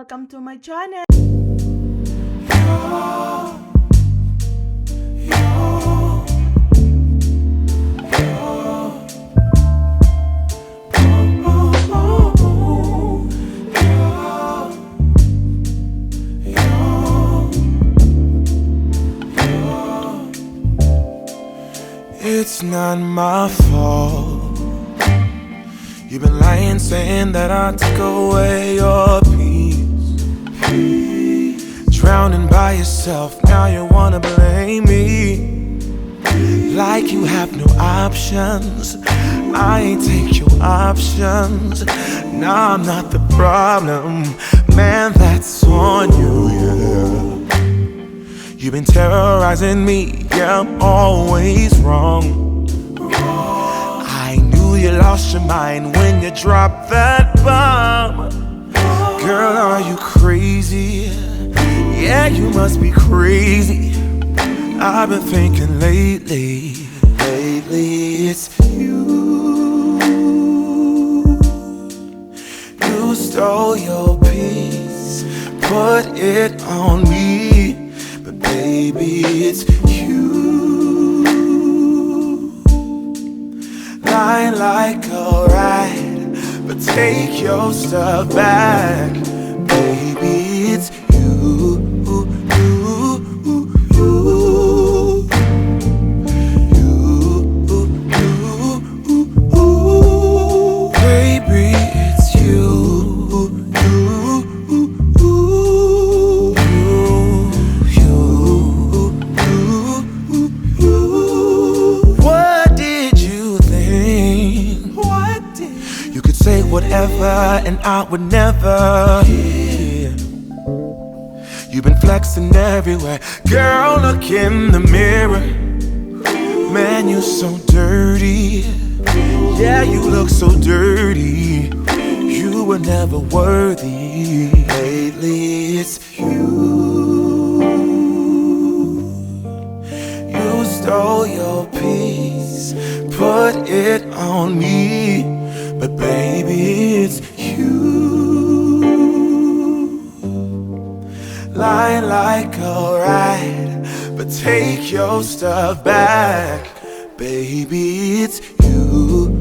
welcome to my channel. It's not my fault. You've been lying, saying that I took away your peace. Drowning by yourself, now you wanna blame me. Like you have no options. I ain't take your options. Nah, I'm not the problem. Man, that's on you, yeah. You've been terrorizing me, yeah, I'm always wrong. I knew you lost your mind when you dropped that bomb. Girl, are you crazy? Yeah, you must be crazy. I've been thinking lately it's you. You stole your peace, put it on me. But baby, it's you. Lying like a rat, but take your stuff back. Baby, it's you. And I would never hear. You've been flexing everywhere. Girl, look in the mirror. Man, you so dirty. Yeah, you look so dirty. You were never worthy. Lately, it's you. You stole your peace, put it on me. But baby, it's you. Lying like a rat, but take your stuff back. Baby, it's you.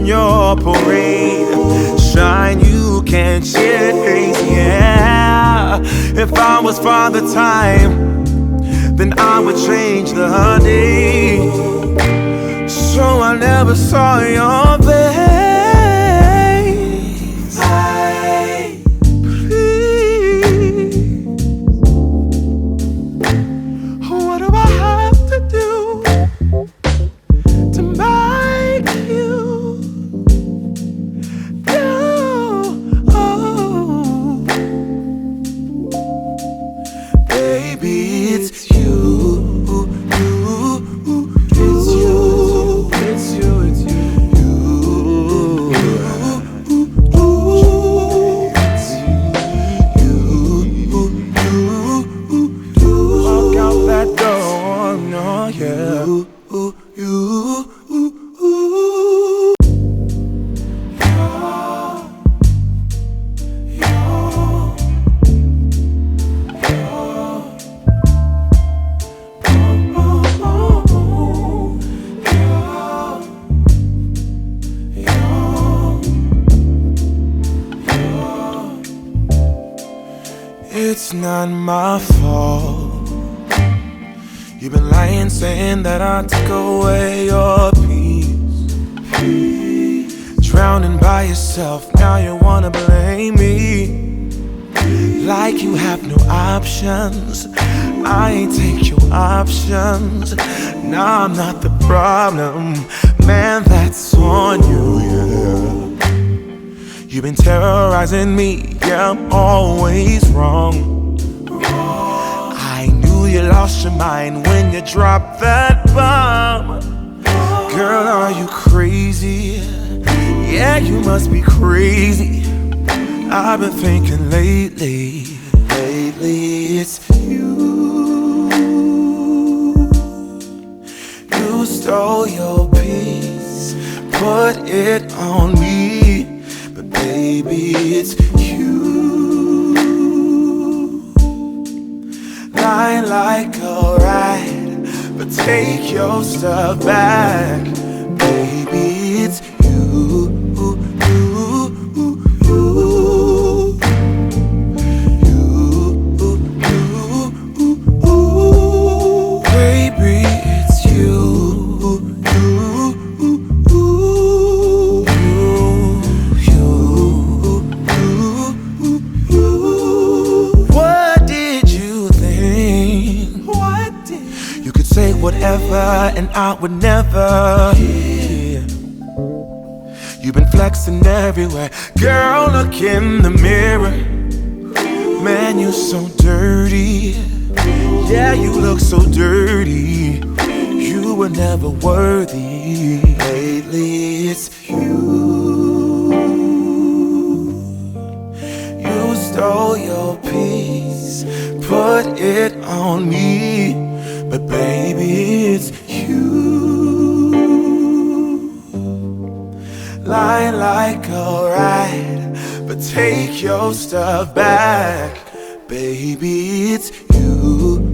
Your parade, shine, you can't chase, yeah. If I was Father Time, then I would change the day, so I never saw your face. Please, what do I have to do to make you? Baby, it's you. It's you. It's you. It's you. Walk out that door, no, yeah. It's not my fault. You've been lying, saying that I took away your peace. Drowning by yourself, now you wanna blame me. Like you have no options. I ain't take your options. Nah, I'm not the problem. Man, that's on you, yeah. You've been terrorizing me, yeah, I'm always wrong. you lost your mind when you dropped that bomb. Girl, are you crazy? Yeah, you must be crazy. I've been thinking lately it's you. You stole your peace, put it on me, but baby, it's you. Lying like a rat, but take your stuff back, baby, it's you. Whatever, and I would never. Yeah. You've been flexing everywhere, girl. Look in the mirror. Man, you so dirty. Yeah, you look so dirty. You were never worthy. Lately, it's you. You stole your peace, put it on me. But baby, it's you. Lying like a rat, but take your stuff back, baby, it's you.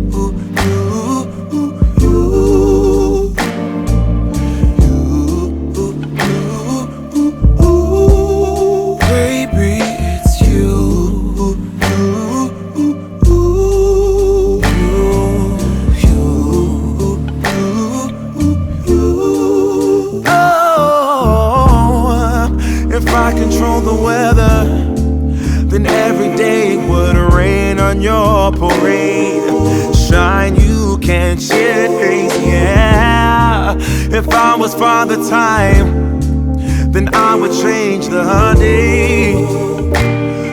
Control the weather, then every day would rain on your parade. Shine, you can't change, yeah. If I was Father Time, then I would change the day,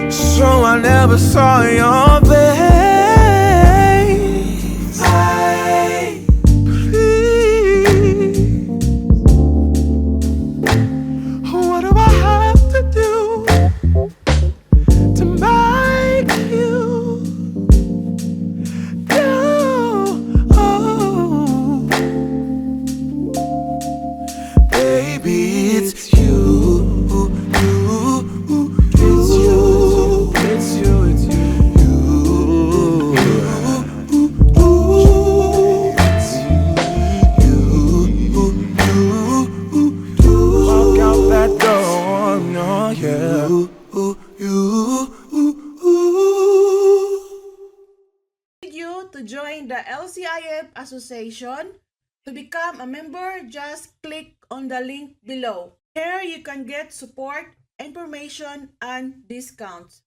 so I never saw your face. To join the LCIF Association. To become a member, just click on the link below. Here you can get support, information, and discounts.